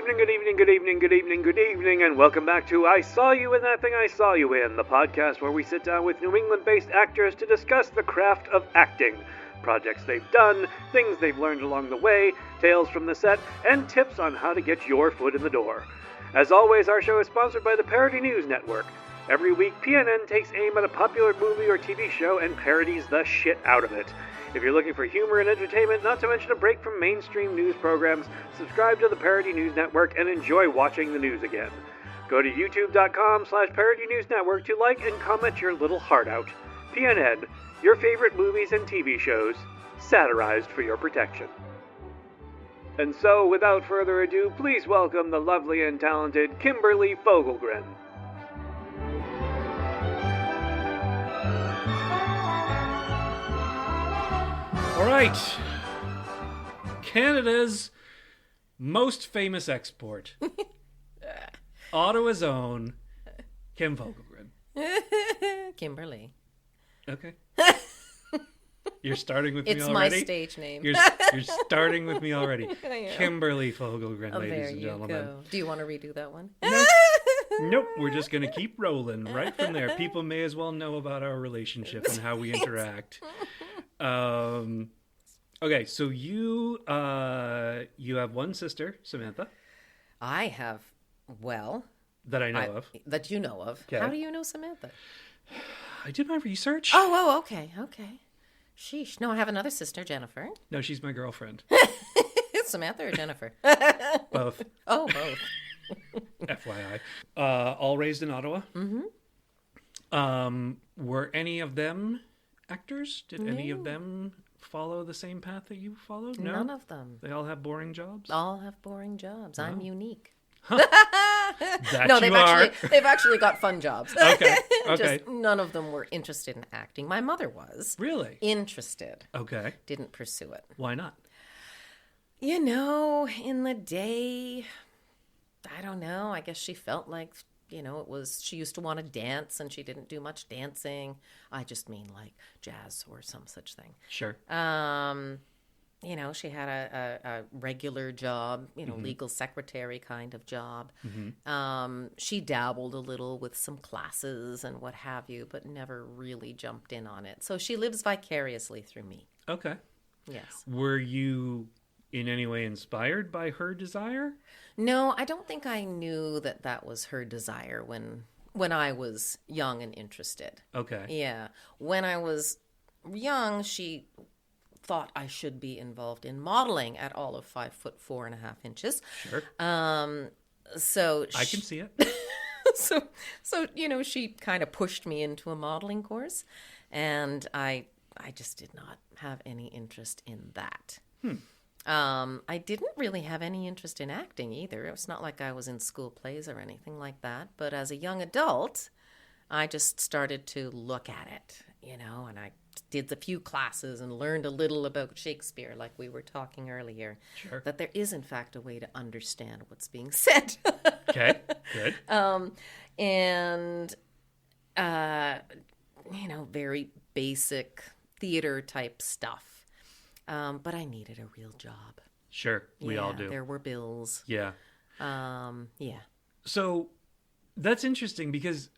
evening, good evening, good evening, good evening, good evening, and welcome back to I Saw You in That Thing I Saw You In, the podcast where we sit down with New England-based actors to discuss the craft of acting, projects they've done, things they've learned along the way, tales from the set, and tips on how to get your foot in the door. As always, our show is sponsored by the Parody News Network. Every week, PNN takes aim at a popular movie or TV show and parodies the shit out of it. If you're looking for humor and entertainment, not to mention a break from mainstream news programs, subscribe to the Parody News Network and enjoy watching the news again. Go to youtube.com/Parody News Network to like and comment your little heart out. PNN, your favorite movies and TV shows, satirized for your protection. And so, without further ado, please welcome the lovely and talented Kimberly Fogelgren. All right, Canada's most famous export, Ottawa's own, Kim Fogelgren. Kimberley. Okay. You're starting with me It's already? my stage name. You're starting with me already. Kimberly Fogelgren, ladies and gentlemen. Go. Do you want to redo that one? Nope, we're just going to keep rolling right from there. People may as well know about our relationship and how we interact. Okay, so you have one sister, Samantha. I have, that I know of. That you know of. Okay. How do you know Samantha? I did my research. Oh, okay. Sheesh. No, I have another sister, Jennifer. No, she's my girlfriend. Samantha or Jennifer? Both. Oh, both. FYI. All raised in Ottawa. Mm-hmm. Were any of them actors? Did any of them follow the same path that you followed? No? None of them. They all have boring jobs? All have boring jobs. Oh. I'm unique. They've actually got fun jobs. Okay. Just none of them were interested in acting. My mother was. Really? Interested. Okay. Didn't pursue it. Why not? You know, in the day, I don't know. I guess she felt like, she used to want to dance and she didn't do much dancing. I just mean like jazz or some such thing. Sure. She had a regular job, legal secretary kind of job. Mm-hmm. She dabbled a little with some classes and what have you, but never really jumped in on it. So she lives vicariously through me. Okay. Yes. Were you in any way inspired by her desire? No, I don't think I knew that was her desire when I was young and interested. Okay. Yeah. When I was young, she thought I should be involved in modeling at all of 5'4.5". Sure. So I can see it. So she kind of pushed me into a modeling course, and I just did not have any interest in that. I didn't really have any interest in acting either. It's not like I was in school plays or anything like that. But as a young adult, I just started to look at it, and I did a few classes and learned a little about Shakespeare, like we were talking earlier. Sure. That there is, in fact, a way to understand what's being said. Okay, good. Very basic theater type stuff. But I needed a real job. Sure, we all do. There were bills. Yeah. Yeah. So that's interesting because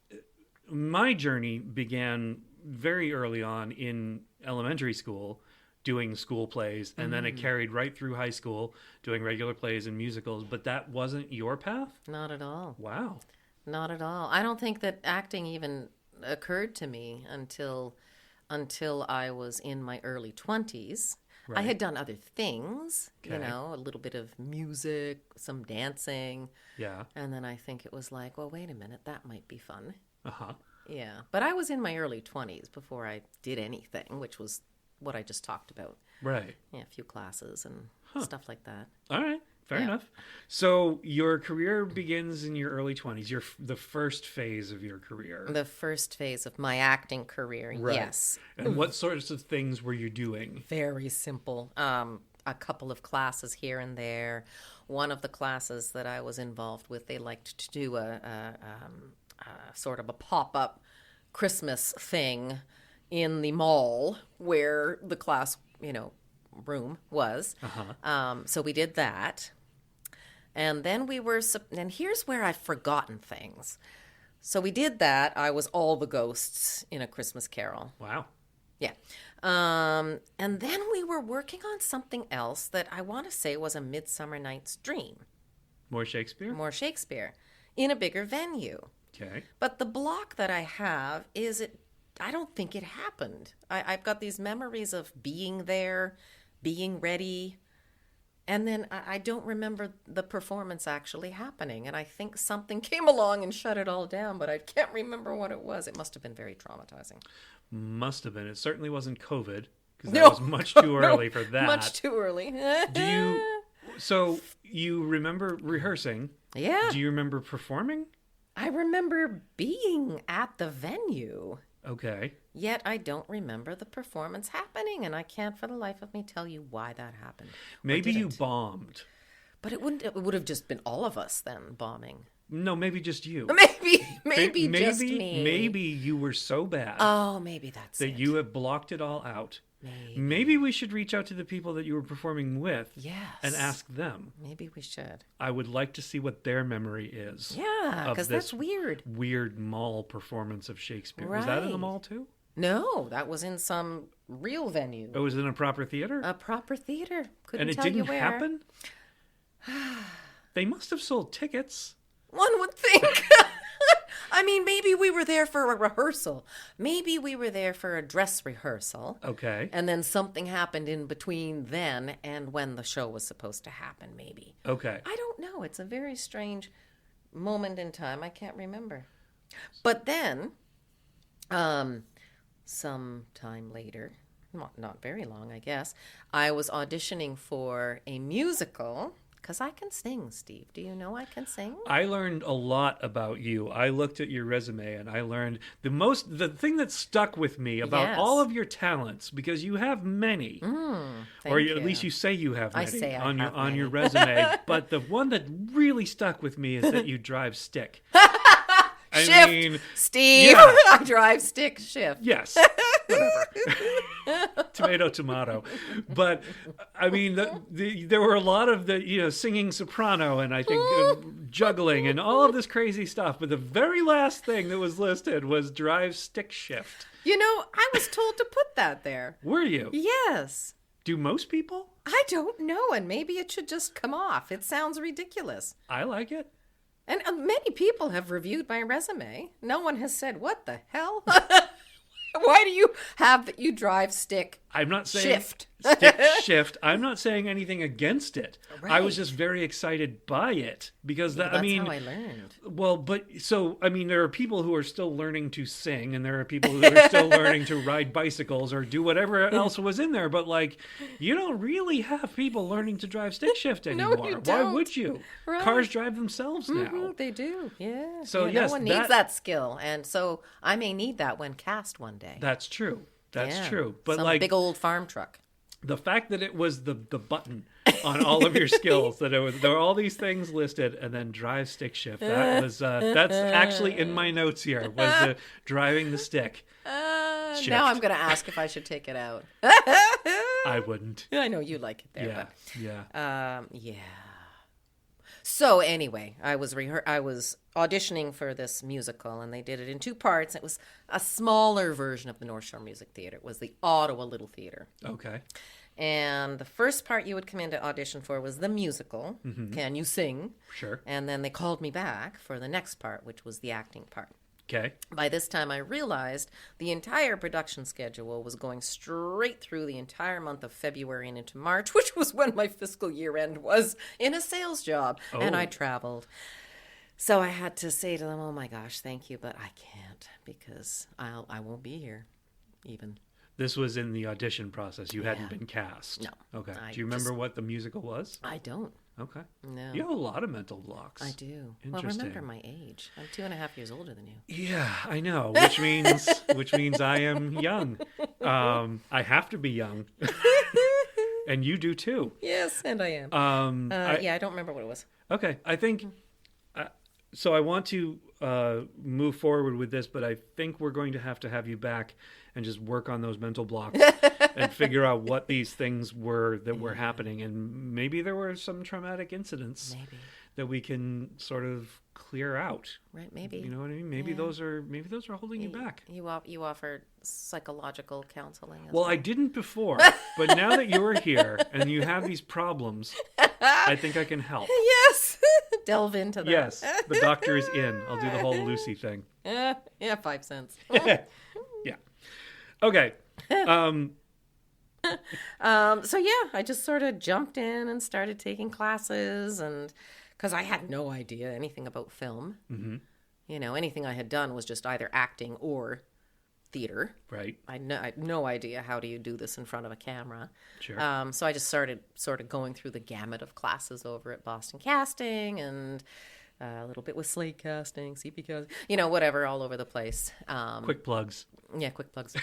my journey began very early on in elementary school doing school plays, and then it carried right through high school doing regular plays and musicals, but that wasn't your path? Not at all. Wow. Not at all. I don't think that acting even occurred to me until I was in my early 20s. Right. I had done other things, a little bit of music, some dancing. Yeah. And then I think it was like, well, wait a minute, that might be fun. Uh-huh. Yeah. But I was in my early 20s before I did anything, which was what I just talked about. Right. Yeah, a few classes and stuff like that. All right. Fair enough. So your career begins in your early 20s. The first phase of your career. The first phase of my acting career, right. Yes. And what sorts of things were you doing? Very simple. A couple of classes here and there. One of the classes that I was involved with, they liked to do a sort of a pop-up Christmas thing in the mall where the class, room was. Uh-huh. So we did that. And then and here's where I've forgotten things. So we did that. I was all the ghosts in A Christmas Carol. Wow. Yeah. And then we were working on something else that I want to say was A Midsummer Night's Dream. More Shakespeare? More Shakespeare. In a bigger venue. Okay. But the block that I have is I don't think it happened. I've got these memories of being there, being ready, and then I don't remember the performance actually happening. And I think something came along and shut it all down, but I can't remember what it was. It must have been very traumatizing. Must have been. It certainly wasn't COVID, because that was much too early for that. Much too early. So you remember rehearsing? Yeah. Do you remember performing? I remember being at the venue. Okay. Yet I don't remember the performance happening, and I can't for the life of me tell you why that happened. Maybe you bombed. But it would have just been all of us then bombing. No, maybe just you. Maybe just me. Maybe you were so bad. Oh, maybe that's that it. you have blocked it all out. Maybe we should reach out to the people that you were performing with. Yes. And ask them. Maybe we should. I would like to see what their memory is. Yeah, because that's weird. Weird mall performance of Shakespeare. Right. Was that in the mall too? No, that was in some real venue. It was in a proper theater? A proper theater. Couldn't and it tell you didn't where. happen? They must have sold tickets. One would think. I mean, maybe we were there for a rehearsal. Maybe we were there for a dress rehearsal. Okay. And then something happened in between then and when the show was supposed to happen, maybe. Okay. I don't know. It's a very strange moment in time. I can't remember. But then, some time later, not very long, I guess, I was auditioning for a musical. Because I can sing, Steve. Do you know I can sing? I learned a lot about you. I looked at your resume and I learned the thing that stuck with me about all of your talents, because you have many. Or at least you say you have many on your resume. But the one that really stuck with me is that you drive stick. Shift, Steve. Yeah. I drive stick shift. Yes. Whatever. Tomato. But I mean, there were a lot of singing soprano and I think juggling and all of this crazy stuff. But the very last thing that was listed was drive stick shift. You know, I was told to put that there. Were you? Yes. Do most people? I don't know, and maybe it should just come off. It sounds ridiculous. I like it. And many people have reviewed my resume. No one has said, what the hell? Why do you have that you drive stick I'm not saying shift? Stick shift. I'm not saying anything against it. Right. I was just very excited by it because That's how I learned. Well, but so I mean, there are people who are still learning to sing, and there are people who are still learning to ride bicycles or do whatever else was in there. But like, you don't really have people learning to drive stick shift anymore. No, you Why don't. would you? Right. Cars drive themselves now. Mm-hmm, they do. Yeah. So yeah, yes, no one needs that skill, and so I may need that when cast one day. That's true. That's true. But some like big old farm truck. The fact that it was the button on all of your skills, that there were all these things listed, and then drive stick shift. That was that's actually in my notes here. Was the driving the stick. Shift. Now I'm going to ask if I should take it out. I wouldn't. I know you like it there. Yeah, but, yeah. So anyway, I was auditioning for this musical, and they did it in two parts. It was a smaller version of the North Shore Music Theatre. It was the Ottawa Little Theatre. Okay. And the first part you would come in to audition for was the musical. Mm-hmm. Can you sing? Sure. And then they called me back for the next part, which was the acting part. Okay. By this time, I realized the entire production schedule was going straight through the entire month of February and into March, which was when my fiscal year end was, in a sales job. Oh. And I traveled. So I had to say to them, oh my gosh, thank you, but I can't because I won't be here even. This was in the audition process. You hadn't been cast. No. Okay. Do you remember what the musical was? I don't. Okay. No. You have a lot of mental blocks. I do. Interesting. Well, remember my age. I'm 2.5 years older than you. Yeah, I know. Which means I am young. I have to be young. And you do too. Yes, and I am. I don't remember what it was. Okay. I think so I want to move forward with this, but I think we're going to have you back and just work on those mental blocks and figure out what these things were that were happening. And maybe there were some traumatic incidents that we can sort of clear out. Right, maybe. You know what I mean? Maybe those are holding you back. You offer psychological counseling as Well, I didn't before, but now that you're here and you have these problems, I think I can help. Yes. Delve into that. Yes, the doctor is in. I'll do the whole Lucy thing. Yeah, 5 cents. Yeah. Okay. So yeah, I just sort of jumped in and started taking classes, and because I had no idea anything about film. Mm-hmm. You know, anything I had done was just either acting or theater. Right. I had no idea how do you do this in front of a camera. Sure. So I just started sort of going through the gamut of classes over at Boston Casting, and a little bit with Slate Casting, CP Casting, you know, whatever, all over the place. Quick plugs. Yeah, quick plugs.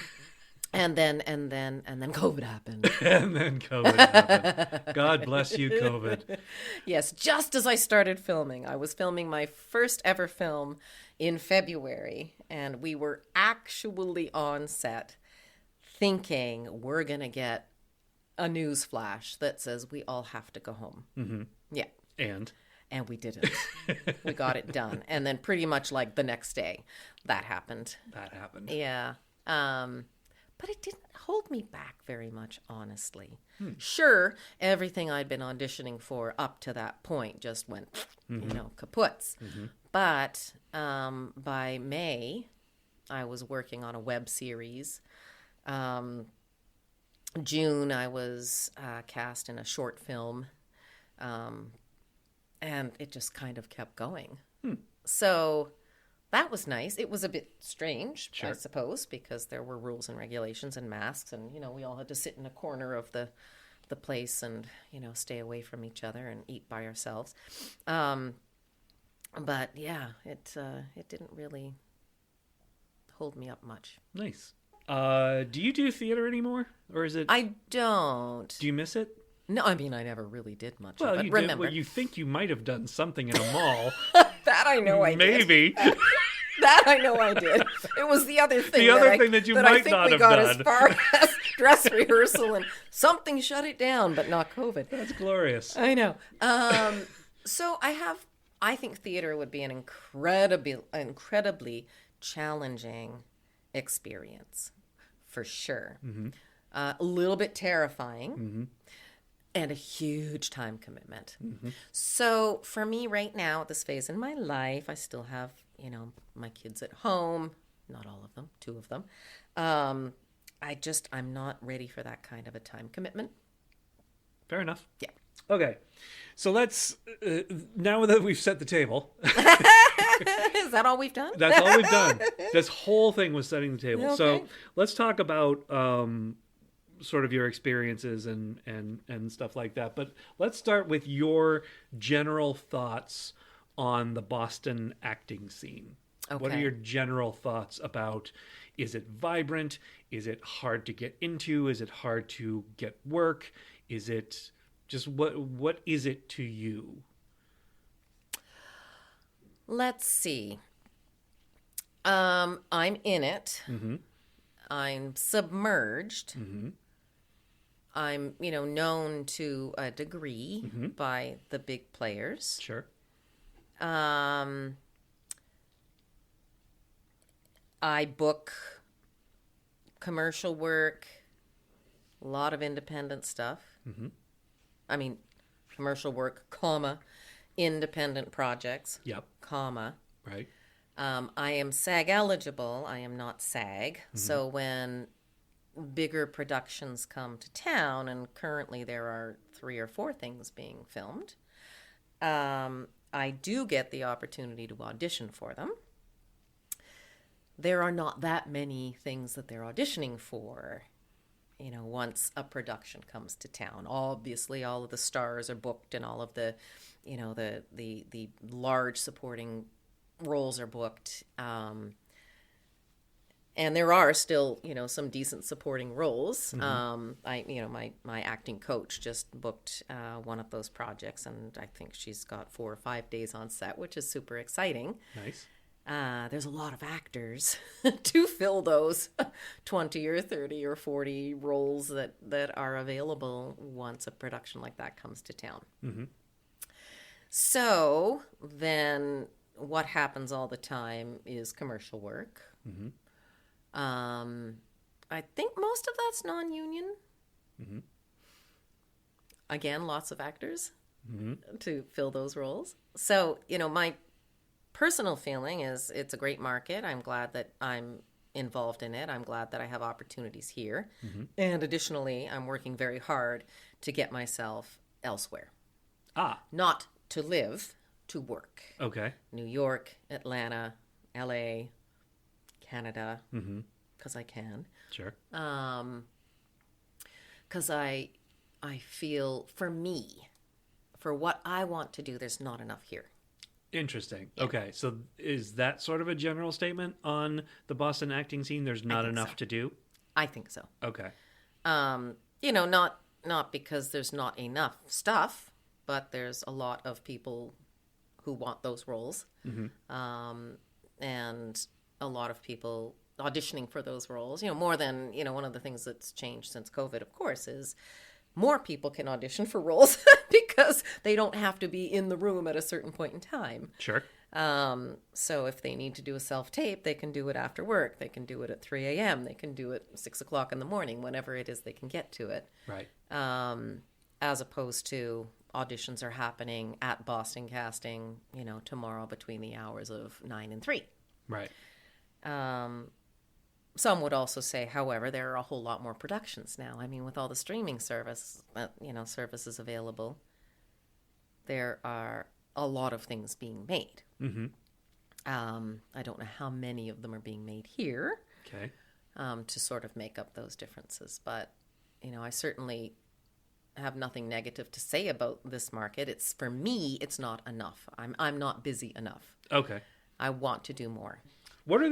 And then COVID happened. And then COVID happened. God bless you, COVID. Yes, just as I started filming. I was filming my first ever film in February, and we were actually on set thinking we're going to get a news flash that says we all have to go home. Mm-hmm. Yeah. And we didn't. We got it done. And then pretty much like the next day, that happened. Yeah. But it didn't hold me back very much, honestly. Sure, everything I'd been auditioning for up to that point just went, kaputs. Mm-hmm. But by May, I was working on a web series. June, I was cast in a short film. And it just kind of kept going. So that was nice. It was a bit strange, sure, I suppose, because there were rules and regulations and masks, and, you know, we all had to sit in a corner of the place and, you know, stay away from each other and eat by ourselves. But yeah, it didn't really hold me up much. Nice. Do you do theater anymore, or is it? I don't. Do you miss it? No, I mean, I never really did much well, of it. You remember. Well, you think you might have done something in a mall. That I know I did. Maybe. That I know I did. It was the other thing. That you might not have done. I think we got as far as dress rehearsal, and something shut it down, but not COVID. That's glorious. I know. So I think theater would be an incredibly challenging experience, for sure. Mm-hmm. A little bit terrifying. Mm-hmm. And a huge time commitment. Mm-hmm. So for me right now, at this phase in my life, I still have, you know, my kids at home. Not all of them, 2 of them. I'm not ready for that kind of a time commitment. Fair enough. Yeah. Okay. So let's, now that we've set the table. Is that all we've done? That's all we've done. This whole thing was setting the table. Okay. So let's talk about sort of your experiences and stuff like that. But let's start with your general thoughts on the Boston acting scene. Okay. What are your general thoughts about, is it vibrant? Is it hard to get into? Is it hard to get work? Is it just, what is it to you? Let's see. I'm in it. Mm-hmm. I'm submerged. Mm-hmm. I'm, you know, known to a degree mm-hmm. by the big players. Sure. I book commercial work, a lot of independent stuff. Mm-hmm. I mean, commercial work, comma, independent projects. Yep. Comma. Right. I am SAG eligible. I am not SAG. Mm-hmm. So when bigger productions come to town, and currently there are 3 or 4 things being filmed, I do get the opportunity to audition for them. There are not that many things that they're auditioning for, you know, once a production comes to town. Obviously, all of the stars are booked, and all of the, you know, the large supporting roles are booked. And there are still, you know, some decent supporting roles. Mm-hmm. My acting coach just booked one of those projects, and I think she's got 4 or 5 days on set, which is super exciting. Nice. There's a lot of actors to fill those 20 or 30 or 40 roles that are available once a production like that comes to town. Mm-hmm. So then what happens all the time is commercial work. Mm-hmm. I think most of that's non-union. Mm-hmm. Again, lots of actors Mm-hmm. to fill those roles. So, my personal feeling is it's a great market. I'm glad that I'm involved in it. I'm glad that I have opportunities here. Mm-hmm. And additionally, I'm working very hard to get myself elsewhere. Not to live, to work. Okay. New York, Atlanta, LA, Canada, because I can. Sure. Because I feel, for me, for what I want to do, there's not enough here. Interesting. Yeah. Okay, so is that sort of a general statement on the Boston acting scene? There's not enough to do? I think so. Okay. Not because there's not enough stuff, but there's a lot of people who want those roles. Mm-hmm. And a lot of people auditioning for those roles. More than, one of the things that's changed since COVID, of course, is more people can audition for roles because they don't have to be in the room at a certain point in time. Sure. So if they need to do a self-tape, they can do it after work. They can do it at 3 a.m. They can do it 6 o'clock in the morning, whenever it is they can get to it. Right. As opposed to auditions are happening at Boston Casting, tomorrow between the hours of 9 and 3. Right. Some would also say, however, there are a whole lot more productions now. I mean, with all the streaming services available, there are a lot of things being made. Mm-hmm. I don't know how many of them are being made here. Okay. To sort of make up those differences. But, I certainly have nothing negative to say about this market. For me, it's not enough. I'm not busy enough. Okay. I want to do more. What are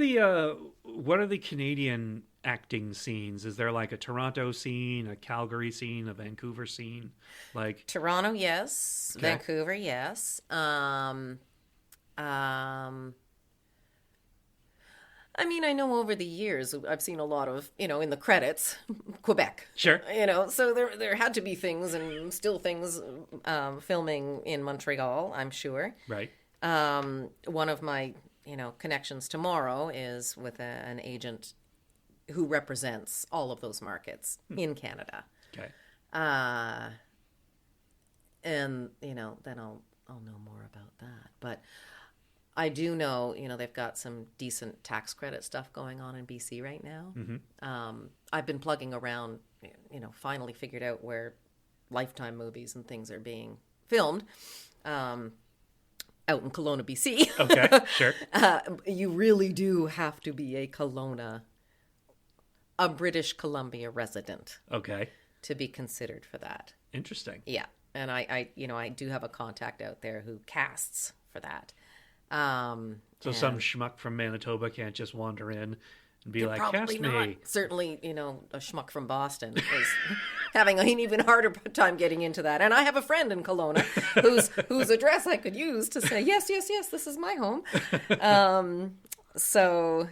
the Canadian acting scenes? Is there like a Toronto scene, a Calgary scene, a Vancouver scene? Like Toronto, yes. Okay. Vancouver, yes. I mean, I know over the years I've seen a lot of, in the credits, Quebec. Sure. So there had to be things and still things filming in Montreal, I'm sure. Right. One of my connections tomorrow is with an agent who represents all of those markets in Canada. Okay. And, then I'll know more about that. But I do know, they've got some decent tax credit stuff going on in BC right now. Mm-hmm. I've been plugging around, finally figured out where Lifetime movies and things are being filmed. Out in Kelowna, BC. Okay, sure. You really do have to be a British Columbia resident. Okay. To be considered for that. Interesting. Yeah, and I do have a contact out there who casts for that. So some schmuck from Manitoba can't just wander in and be like, cast me. Certainly, a schmuck from Boston is having an even harder time getting into that. And I have a friend in Kelowna whose address I could use to say, yes, this is my home. So,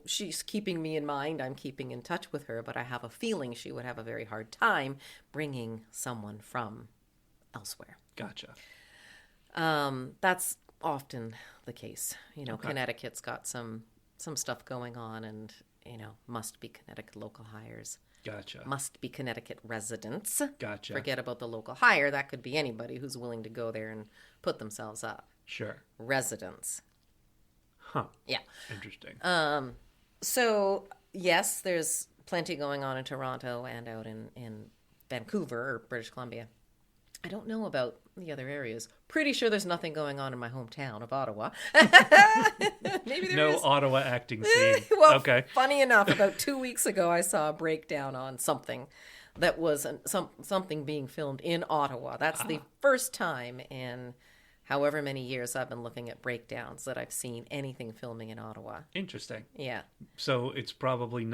she's keeping me in mind. I'm keeping in touch with her, but I have a feeling she would have a very hard time bringing someone from elsewhere. Gotcha. That's often the case. Okay. Connecticut's got some stuff going on and, must be Connecticut local hires. Gotcha. Must be Connecticut residents. Gotcha. Forget about the local hire. That could be anybody who's willing to go there and put themselves up. Sure. Residents. Huh. Yeah. Interesting. So, yes, there's plenty going on in Toronto and out in Vancouver or British Columbia. I don't know about the other areas. Pretty sure there's nothing going on in my hometown of Ottawa. Maybe there is. Ottawa acting scene. Well, okay. Funny enough, about 2 weeks ago, I saw a breakdown on something that was something being filmed in Ottawa. That's the first time in however many years I've been looking at breakdowns that I've seen anything filming in Ottawa. Interesting. Yeah. So it's probably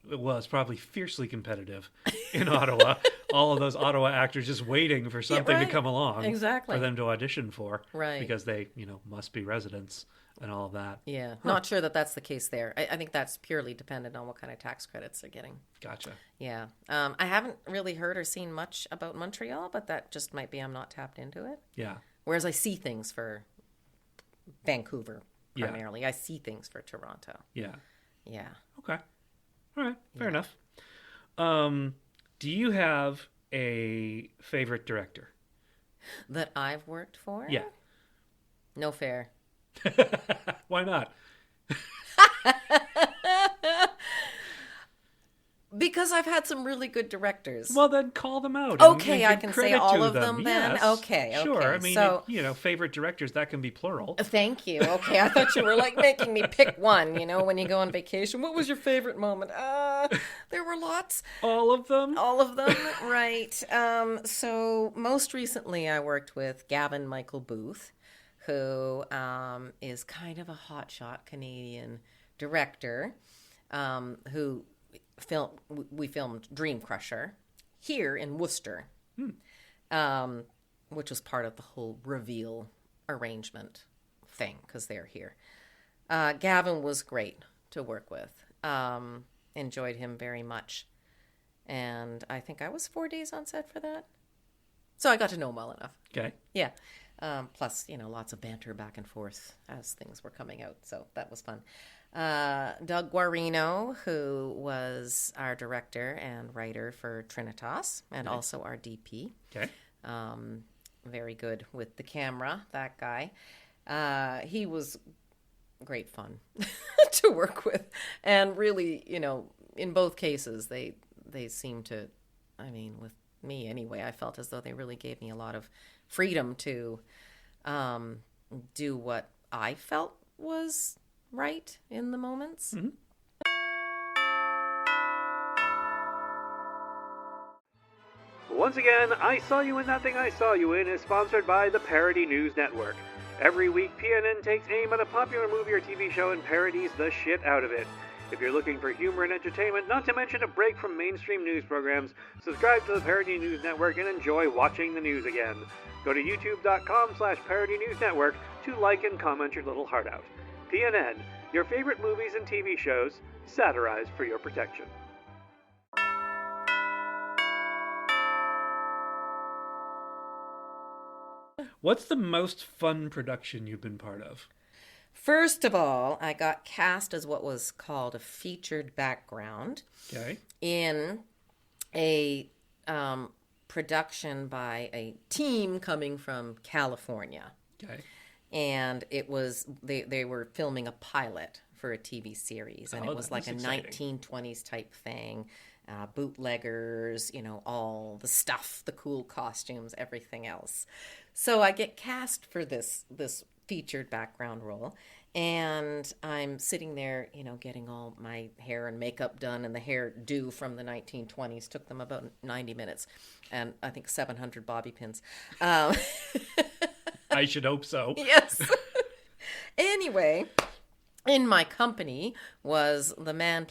it's probably fiercely competitive in Ottawa. All of those Ottawa actors just waiting for something to come along. Exactly. For them to audition for. Right. Because they, must be residents and all of that. Yeah. Huh. Not sure that that's the case there. I think that's purely dependent on what kind of tax credits they're getting. Gotcha. Yeah. I haven't really heard or seen much about Montreal, but that just might be I'm not tapped into it. Yeah. Whereas I see things for Vancouver primarily. I see things for Toronto. Yeah. Yeah. Okay. All right. Fair enough. Do you have a favorite director? That I've worked for? Yeah. No fair. Why not? Because I've had some really good directors. Well, then call them out. Okay, and I can say all of them then? Yes. Okay. Sure. I mean, So, favorite directors, that can be plural. thank you. Okay, I thought you were like making me pick one, when you go on vacation. What was your favorite moment? There were lots. All of them? All of them, right. So most recently I worked with Gavin Michael Booth, who is kind of a hotshot Canadian director who we filmed Dream Crusher here in Worcester, which was part of the whole reveal arrangement thing because they're here. Gavin was great to work with. Enjoyed him very much. And I think I was 4 days on set for that. So I got to know him well enough. Okay. Yeah. Plus, lots of banter back and forth as things were coming out. So that was fun. Doug Guarino, who was our director and writer for Trinitas and also our DP. Okay. Very good with the camera, that guy. He was great fun to work with. And really, in both cases, they seemed to, with me anyway, I felt as though they really gave me a lot of freedom to do what I felt was right in the moments. Mm-hmm. Once again, I Saw You in That Thing I Saw You In is sponsored by the Parody News Network. Every week, PNN takes aim at a popular movie or TV show and parodies the shit out of it. If you're looking for humor and entertainment, not to mention a break from mainstream news programs, subscribe to the Parody News Network and enjoy watching the news again. Go to youtube.com/Parody News Network to like and comment your little heart out. PNN, your favorite movies and TV shows, satirized for your protection. What's the most fun production you've been part of? First of all, I got cast as what was called a featured background in a production by a team coming from California. Okay. And it was, they were filming a pilot for a TV series. And it was like a exciting. 1920s type thing. Bootleggers, all the stuff, the cool costumes, everything else. So I get cast for this featured background role, and I'm sitting there, getting all my hair and makeup done, and the hairdo from the 1920s took them about 90 minutes, and I think 700 bobby pins. I should hope so. Yes. Anyway, in my company was the man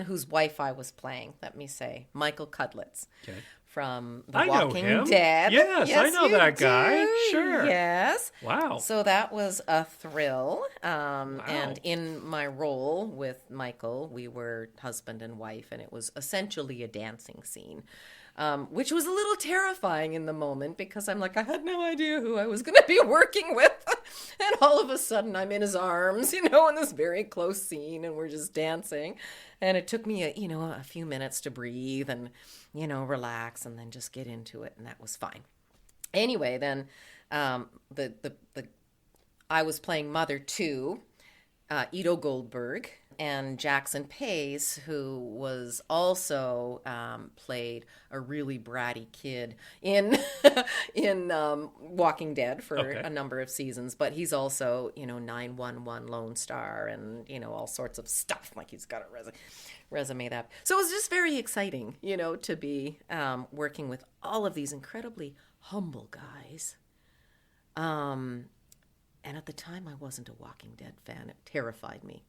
whose wife I was playing, let me say, Michael Cudlitz. Okay. From The I Walking know him. Dead. Yes, I know that guy. Sure. Yes. Wow. So that was a thrill. And in my role with Michael, we were husband and wife, and it was essentially a dancing scene, which was a little terrifying in the moment because I'm like, I had no idea who I was going to be working with. And all of a sudden I'm in his arms, in this very close scene, and we're just dancing. And it took me a few minutes to breathe and, relax and then just get into it. And that was fine. Anyway, then I was playing Mother 2, Ito Goldberg, and Jackson Pace, who was also played a really bratty kid in Walking Dead for a number of seasons. But he's also, 911 Lone Star and, all sorts of stuff. Like he's got a resume that. So it was just very exciting, to be working with all of these incredibly humble guys. And at the time, I wasn't a Walking Dead fan. It terrified me,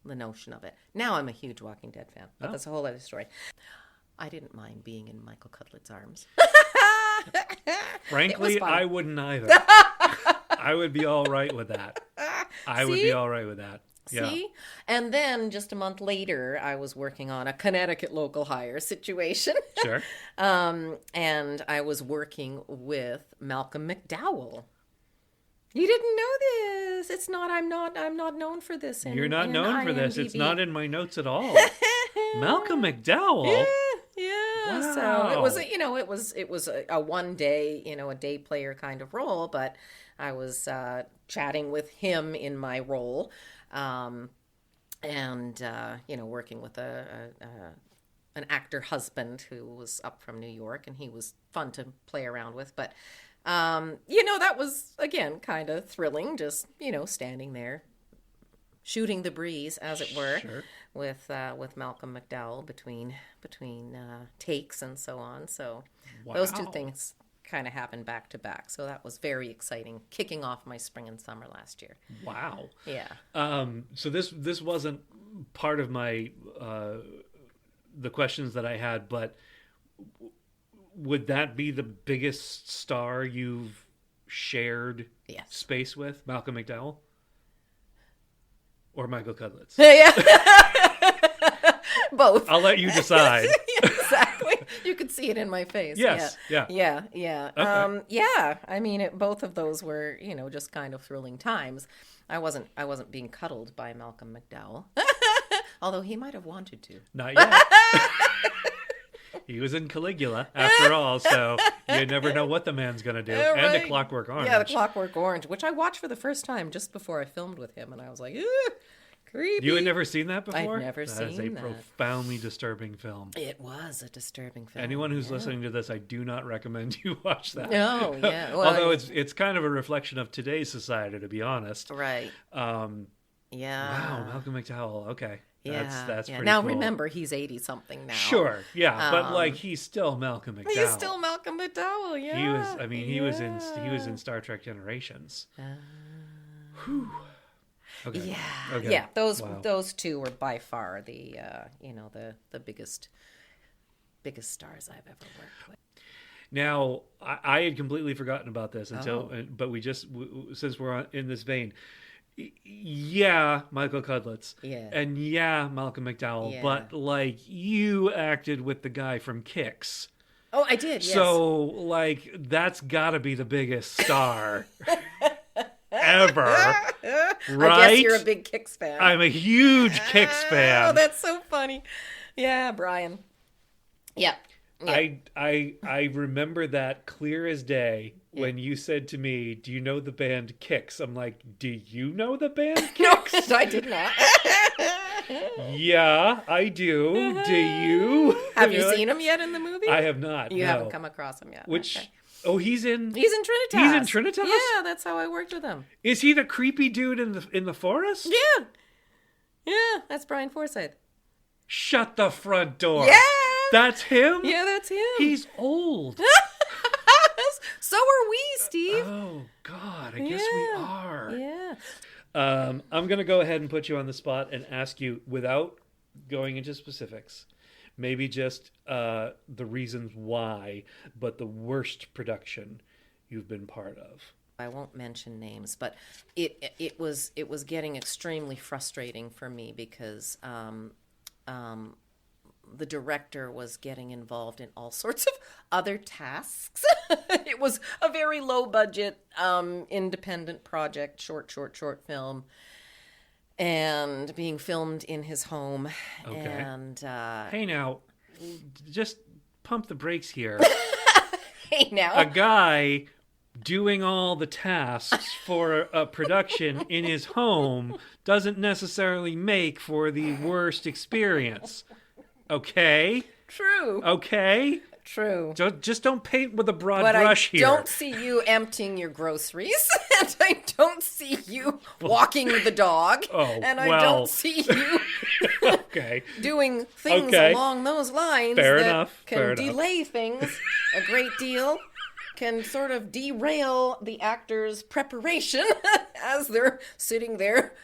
the notion of it. Now I'm a huge Walking Dead fan, but that's a whole other story. I didn't mind being in Michael Cudlitz's arms. Frankly, I wouldn't either. I would be all right with that. I would be all right with that. See? And then just a month later, I was working on a Connecticut local hire situation. Sure. And I was working with Malcolm McDowell. You didn't know this. It's not, I'm not known for this. You're not known for this. It's IMDb. not in my notes at all. Malcolm McDowell. Yeah. Wow. So it was, it was a one day, a day player kind of role, but I was chatting with him in my role, and working with an actor husband who was up from New York, and he was fun to play around with. But that was again kind of thrilling, just standing there, shooting the breeze, as it were. Sure. With Malcolm McDowell between takes and so on. So those two things kind of happened back to back. So that was very exciting, kicking off my spring and summer last year. Wow. Yeah. So this wasn't part of my the questions that I had, but would that be the biggest star you've shared space with, Malcolm McDowell? Or Michael Cudlitz? Yeah. Both. I'll let you decide. Exactly. You could see it in my face. Yes. Yeah. Okay. I mean, both of those were, just kind of thrilling times. I wasn't being cuddled by Malcolm McDowell, although he might have wanted to. Not yet. He was in Caligula, after all, so you never know what the man's going to do. Yeah, and right. a Clockwork Orange. Yeah, the Clockwork Orange, which I watched for the first time just before I filmed with him, and I was like, ew, creepy. You had never seen that before? I'd never seen That is a that. profoundly disturbing film. It was a disturbing film. Anyone who's listening to this, I do not recommend you watch that. Oh, yeah. Well, Although it's kind of a reflection of today's society, to be honest. Right. Yeah. Wow, Malcolm McDowell. Okay. That's pretty Now cool. remember, he's 80-something now. Sure, yeah, but he's still Malcolm McDowell. He's still Malcolm McDowell. Yeah. He was in Star Trek Generations. Whew. Okay. Yeah. Okay. Yeah. Those two were by far the the biggest stars I've ever worked with. Now, I had completely forgotten about this but we just since we're in this vein. Yeah, Michael Cudlitz. Yeah. And Malcolm McDowell. Yeah. But, you acted with the guy from Kicks. Oh, I did, yes. So, that's got to be the biggest star ever. Right? I guess you're a big Kicks fan. I'm a huge Kicks fan. Oh, that's so funny. Yeah, Brian. Yeah. I remember that clear as day when you said to me, "Do you know the band Kicks?" I'm like, "Do you know the band Kicks?" No, I did not. Yeah, I do. Do you? Have you seen him yet in the movie? I have not. You no. haven't come across him yet. Which? Okay. Oh, he's in Trinitas. He's in Trinitas? Yeah, that's how I worked with him. Is he the creepy dude in the forest? Yeah. Yeah, that's Brian Forsyth. Shut the front door. Yeah. That's him? Yeah, that's him. He's old. So are we, Steve. Oh, God. I guess we are. Yeah. I'm going to go ahead and put you on the spot and ask you, without going into specifics, maybe just the reasons why, but the worst production you've been part of. I won't mention names, but it was getting extremely frustrating for me because the director was getting involved in all sorts of other tasks. It was a very low budget, independent project, short film, and being filmed in his home. Okay. And hey, now, just pump the brakes here. hey, now, A guy doing all the tasks for a production in his home doesn't necessarily make for the worst experience. Okay? True. Okay? True. Just don't paint with a broad But brush I here. don't see you emptying your groceries, and I don't see you walking the dog, and I don't see you Okay. doing things Okay. along those lines Fair that enough. can Fair enough. delay things a great deal, can sort of derail the actor's preparation as they're sitting there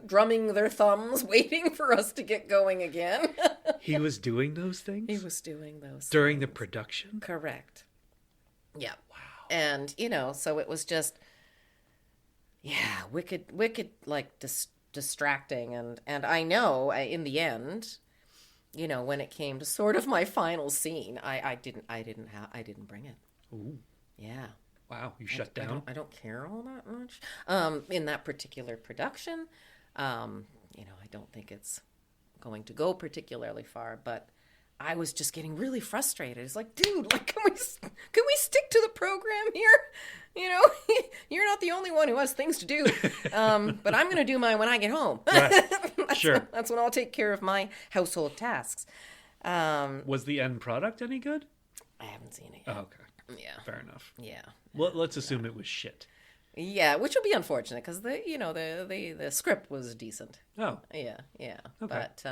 drumming their thumbs, waiting for us to get going again. He was doing those things? He was doing those During the production? Correct. Yeah. Wow. And, so it was just, wicked, like, distracting. And I know in the end, you know, when it came to sort of my final scene, I didn't bring it. Ooh. Yeah. Wow, you shut down? I don't care all that much. In that particular production, you know, I don't think it's going to go particularly far, but I was just getting really frustrated. It's like, dude, like, can we stick to the program here? You know, you're not the only one who has things to do. But I'm going to do mine when I get home. Right. Sure. That's when I'll take care of my household tasks. Was the end product any good? I haven't seen it yet. Oh, okay. Yeah. Fair enough. Yeah. Well, let's assume it was shit. Yeah, which will be unfortunate because the script was decent. Oh. Yeah. Okay. But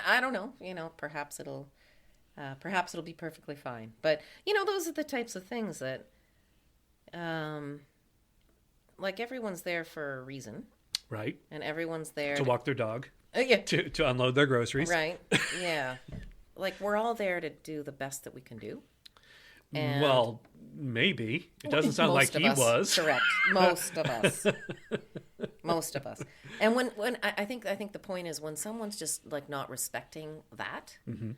I don't know. You know, perhaps it'll be perfectly fine. But you know, those are the types of things that, like, everyone's there for a reason, Right. and everyone's there To walk their dog. yeah, To unload their groceries. right, yeah. Like, we're all there to do the best that we can do. And Well, maybe. It doesn't sound like most of he us, was. correct. Most of us. Most of us. And when I think the point is when someone's just like not respecting that Mm-hmm.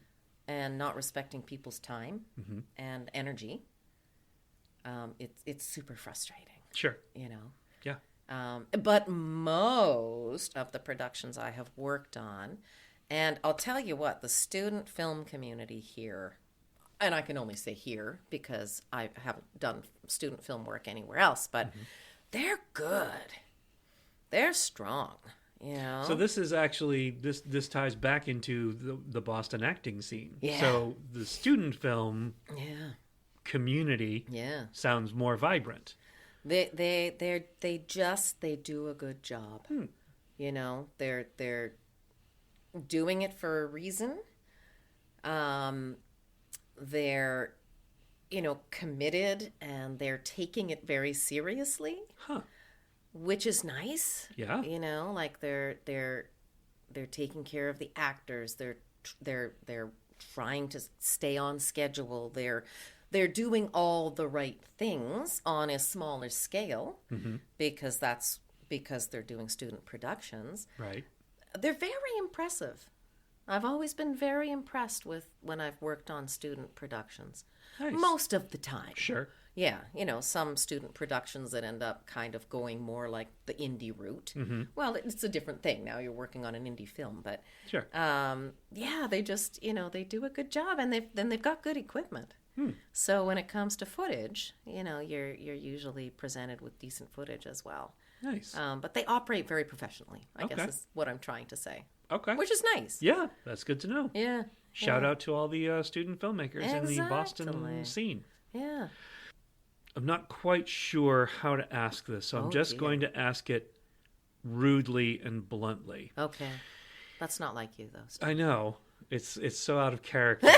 and not respecting people's time and energy, it's super frustrating, Sure. you know. Yeah. But most of the productions I have worked on, and I'll tell you what, the student film community here, and I can only say here because I haven't done student film work anywhere else, but they're good. They're strong, you know. So this is actually this ties back into the Boston acting scene. Yeah. So the student film Yeah. community Yeah. sounds more vibrant. They do a good job. You know, they're doing it for a reason. They're, you know, committed and they're taking it very seriously, which is nice. Yeah. You know, like they're taking care of the actors. They're trying to stay on schedule. They're doing all the right things on a smaller scale because they're doing student productions. Right. They're very impressive. I've always been very impressed with when I've worked on student productions. Nice. Most of the time. Sure. Yeah, you know, some student productions that end up kind of going more like the indie route. Well, it's a different thing. Now you're working on an indie film, but Sure. yeah, they just, you know, they do a good job, and they've got good equipment. So when it comes to footage, you know, you're usually presented with decent footage as well. Nice. But they operate very professionally, I Okay. guess is what I'm trying to say. Okay. Which is nice. Yeah, that's good to know. Yeah. Shout out to all the student filmmakers in the Boston Exactly. scene. Yeah. I'm not quite sure how to ask this, so I'm Oh, just dear. going to ask it rudely and bluntly. Okay. That's not like you, though. I know. It's so out of character.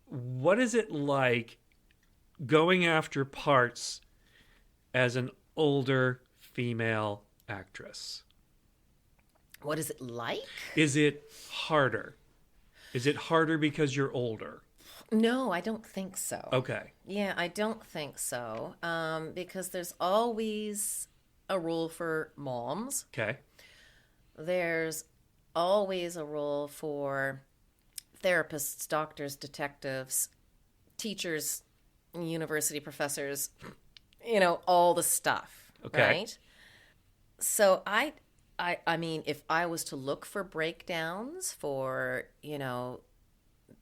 What is it like going after parts as an older female actress? What is it like? Is it harder? Is it harder because you're older? No, I don't think so. Okay. Yeah, I don't think so. Because there's always a role for moms. Okay. There's always a role for therapists, doctors, detectives, teachers, university professors, you know, all the stuff. Okay. Right? So I mean, if I was to look for breakdowns for, you know,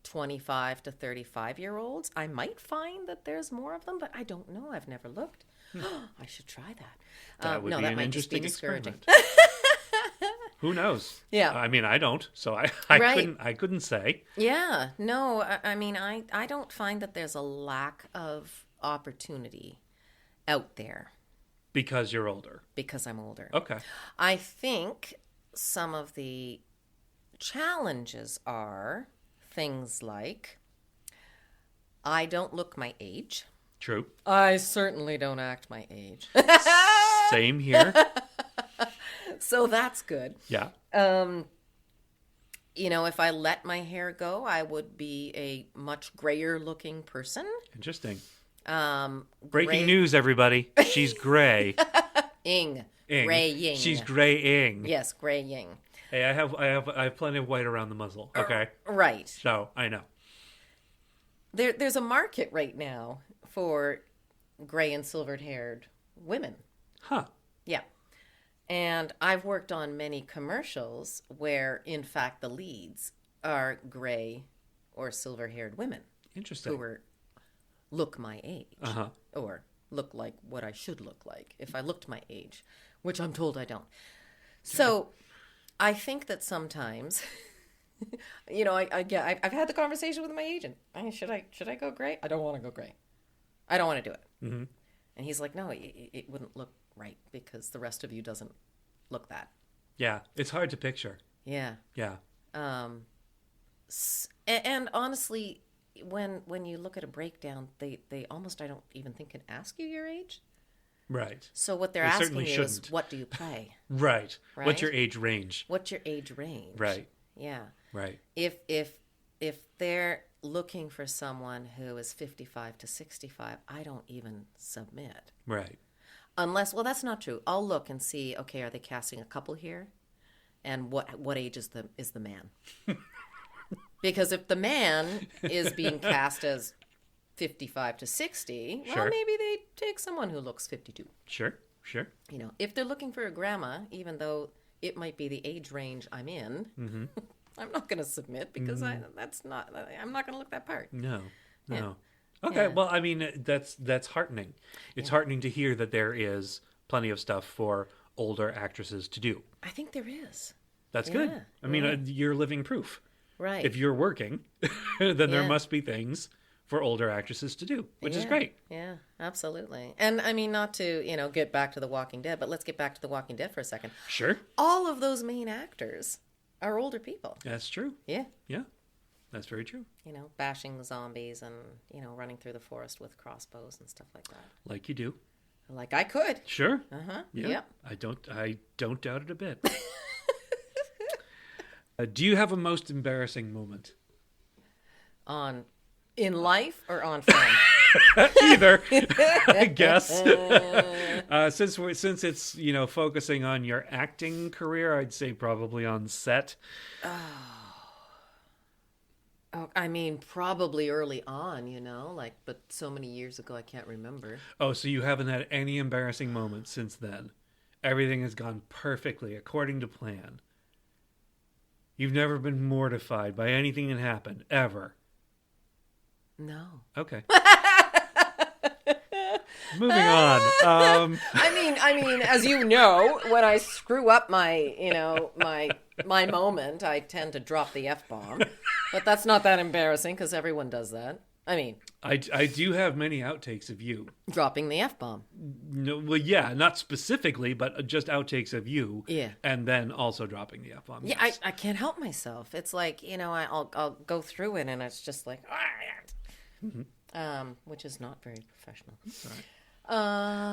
25 to 35-year-olds, I might find that there's more of them, but I don't know. I've never looked. I should try that. That would be an might just be interesting discouraging. experiment. Who knows? Yeah. I mean, I don't, so I Right. couldn't say. Yeah, no, I mean, I don't find that there's a lack of opportunity out there Because you're older. because I'm older. Okay. I think some of the challenges are things like I don't look my age. True. I certainly don't act my age. Same here. So that's good. Yeah. You know, if I let my hair go, I would be a much grayer looking person. Interesting. Gray- Breaking news, everybody. She's gray. Graying. She's graying. Yes, graying. Hey, I have plenty of white around the muzzle. Okay. Right. So I know. There's a market right now for gray and silvered haired women. Huh. Yeah. And I've worked on many commercials where, in fact, the leads are gray or silver haired women. Interesting. Who look my age. Uh-huh. Or look like what I should look like if I looked my age, which I'm told I don't. So I think that sometimes, I've had the conversation with my agent. Should I go gray? I don't want to go gray. I don't want to do it. Mm-hmm. And he's like, no, it wouldn't look right because the rest of you doesn't look that. Yeah, it's hard to picture. Yeah. Yeah. And honestly, when you look at a breakdown, they almost, I don't even think, can ask you your age. Right. So what they're They asking certainly you is, shouldn't. what do you play? Right. Right? What's your age range? What's your age range? Right. Yeah. Right. If they're looking for someone who is 55 to 65, I don't even submit. Right. Unless, well, that's not true. I'll look and see, okay, are they casting a couple here? And what age is the man? Because if the man is being cast as 55 to 60, well, Sure. maybe they take someone who looks 52. Sure. If they're looking for a grandma, even though it might be the age range I'm in, mm-hmm. I'm not going to submit because I'm not going to look that part. No. Yeah. Okay. Yeah. Well, I mean, that's heartening. It's heartening to hear that there is plenty of stuff for older actresses to do. I think there is. That's good. I mean, you're living proof. Right. If you're working, then there must be things for older actresses to do, which is great. Yeah, absolutely. And I mean, not to, get back to The Walking Dead, but let's get back to The Walking Dead for a second. Sure. All of those main actors are older people. That's true. Yeah. Yeah. That's very true. Bashing the zombies and, running through the forest with crossbows and stuff like that. Like you do. Like I could. Sure. Uh-huh. Yeah. Yep. I don't doubt it a bit. Do you have a most embarrassing moment? In life or on film? Either, I guess. Since it's focusing on your acting career, I'd say probably on set. Oh, I mean, probably early on, but so many years ago, I can't remember. Oh, so you haven't had any embarrassing moments since then? Everything has gone perfectly according to plan. You've never been mortified by anything that happened, ever? No. Okay. Moving on. I mean, as you know, when I screw up my moment, I tend to drop the F-bomb. But that's not that embarrassing because everyone does that. I mean, I do have many outtakes of you. Dropping the F-bomb. No, well, yeah, not specifically, but just outtakes of you. Yeah. And then also dropping the F-bomb. Yeah, yes. I can't help myself. It's like, I'll go through it and it's just like, which is not very professional. Right.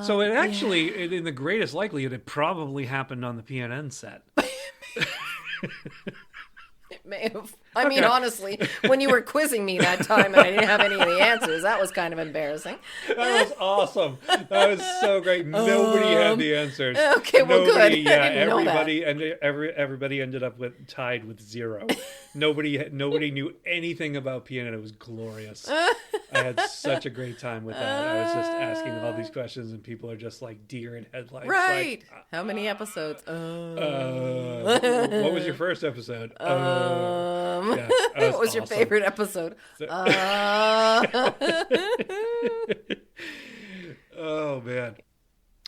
So it actually, in the greatest likelihood, it probably happened on the PNN set. It may have. I mean, honestly, when you were quizzing me that time and I didn't have any of the answers, that was kind of embarrassing. That was awesome. That was so great. Nobody had the answers. Okay, well, good. Yeah, I didn't know that. everybody ended up tied with 0. Nobody knew anything about piano. It was glorious. I had such a great time with that. I was just asking all these questions, and people are just like deer in headlights. Right. Like, how many episodes? What was your first episode? Yeah, what was your awesome. favorite episode? Oh, man.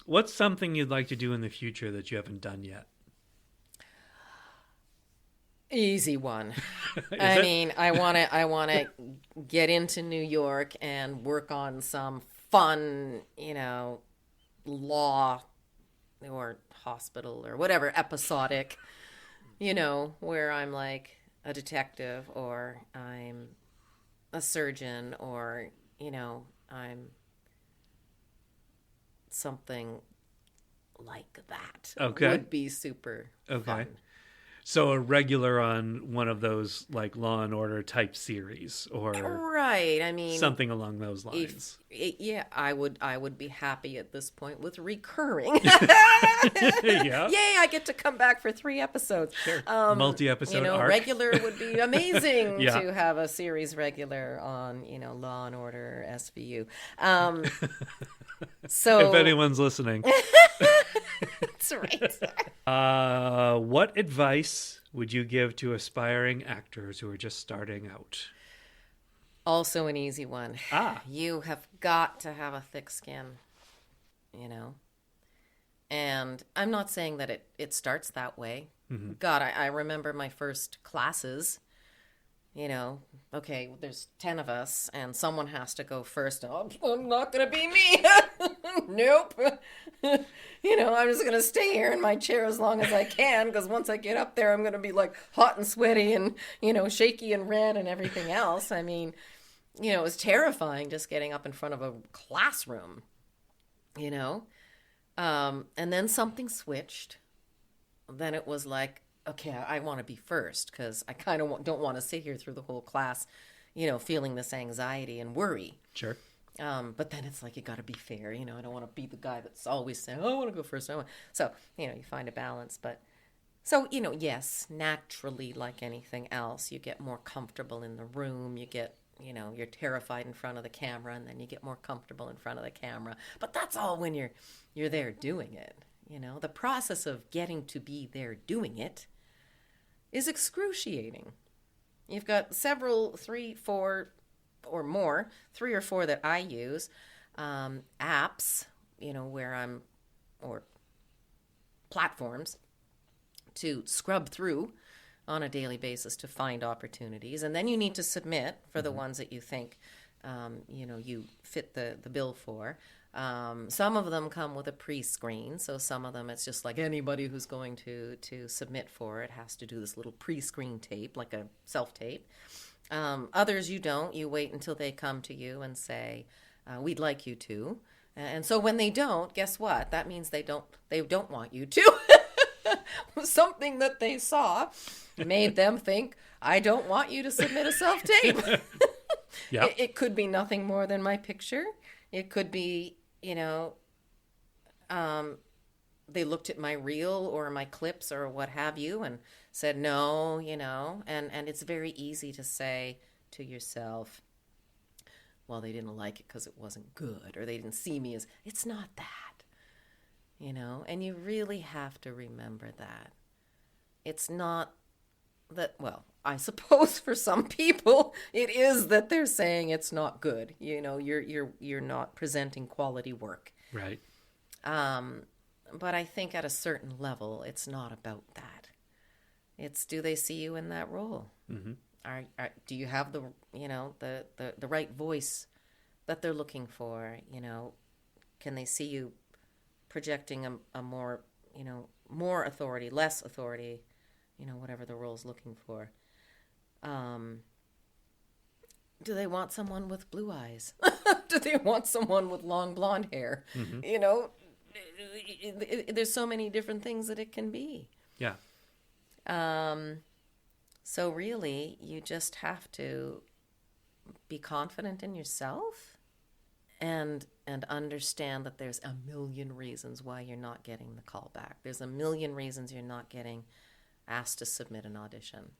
What's something you'd like to do in the future that you haven't done yet? Easy one. I want to get into New York and work on some fun, law or hospital or whatever, episodic, where I'm like a detective or I'm a surgeon or, I'm something like that. Okay. Would be super fun. So a regular on one of those like Law and Order type series or Right. I mean, something along those lines. Yeah, I would be happy at this point with recurring. Yeah. Yay, I get to come back for 3 episodes. Sure. Multi-episode arc. Regular would be amazing Yeah. to have a series regular on, Law and Order SVU. So If anyone's listening. That's right. What advice would you give to aspiring actors who are just starting out? Also an easy one. Ah. You have got to have a thick skin, And I'm not saying that it starts that way. Mm-hmm. God, I remember my first classes, okay, there's 10 of us and someone has to go first. Oh, I'm not going to be me. Nope. I'm just going to stay here in my chair as long as I can, because once I get up there, I'm going to be like hot and sweaty and, shaky and red and everything else. I mean, it was terrifying just getting up in front of a classroom, and then something switched. Then it was like, okay, I want to be first, because I kind of don't want to sit here through the whole class, feeling this anxiety and worry. Sure. But then it's like, you got to be fair. I don't want to be the guy that's always saying, oh, I want to go first. So, you find a balance. But so, yes, naturally, like anything else, you get more comfortable in the room. You get, you're terrified in front of the camera, and then you get more comfortable in front of the camera. But that's all when you're there doing it. The process of getting to be there doing it is excruciating. You've got several, 3, 4 or more, 3 or 4 that I use, apps, or platforms to scrub through on a daily basis to find opportunities. And then you need to submit for the ones that you think, you fit the bill for. Some of them come with a pre-screen, so some of them it's just like anybody who's going to submit for it has to do this little pre-screen tape, like a self-tape. Others you don't. You wait until they come to you and say, we'd like you to. And so when they don't, guess what? That means they don't want you to. Something that they saw made them think, I don't want you to submit a self-tape. Yep. It could be nothing more than my picture. It could be, they looked at my reel or my clips or what have you and said no, and it's very easy to say to yourself, well, they didn't like it because it wasn't good, or they didn't see me as, it's not that, and you really have to remember that. It's not that, well, I suppose for some people it is that they're saying it's not good. You're not presenting quality work. Right. But I think at a certain level, it's not about that. It's, do they see you in that role? Mm-hmm. Do you have the right voice that they're looking for? Can they see you projecting a more, more authority, less authority, whatever the role's looking for? Do they want someone with blue eyes? Do they want someone with long blonde hair? Mm-hmm. There's so many different things that it can be. Yeah. So really, you just have to be confident in yourself and understand that there's a million reasons why you're not getting the call back. There's a million reasons you're not getting asked to submit an audition.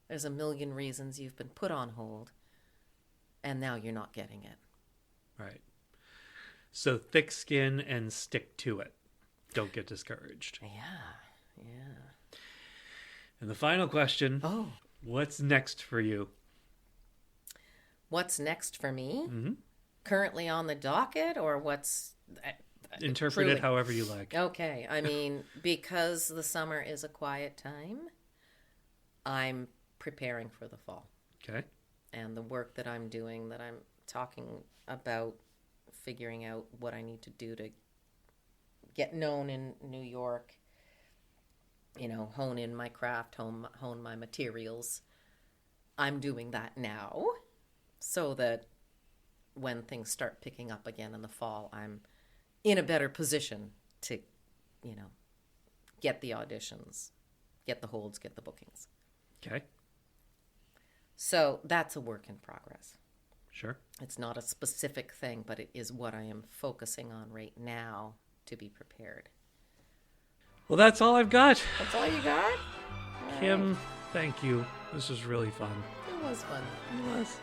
There's a million reasons you've been put on hold, and now you're not getting it. Right. So thick skin and stick to it. Don't get discouraged. Yeah. And the final question. Oh. What's next for you? What's next for me? Mm-hmm. Currently on the docket, or what's... Interpret it however you like. Okay. I mean, because the summer is a quiet time, I'm preparing for the fall. Okay. And the work that I'm doing, that I'm talking about, figuring out what I need to do to get known in New York, hone in my craft, hone my materials. I'm doing that now so that when things start picking up again in the fall, I'm in a better position to, get the auditions get the holds, get the bookings. Okay. So that's a work in progress. Sure. It's not a specific thing, but it is what I am focusing on right now to be prepared. Well, that's all I've got. That's all you got? Kim, thank you. This was really fun. It was fun. It was.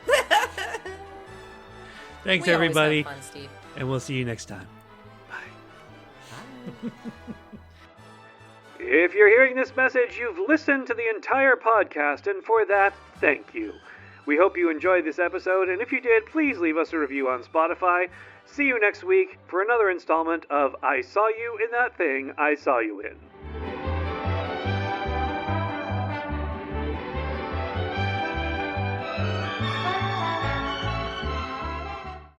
Thanks, We always everybody. have fun, Steve. And we'll see you next time. Bye. Bye. If you're hearing this message, you've listened to the entire podcast, and for that, thank you. We hope you enjoyed this episode, and if you did, please leave us a review on Spotify. See you next week for another installment of I Saw You in That Thing I Saw You In.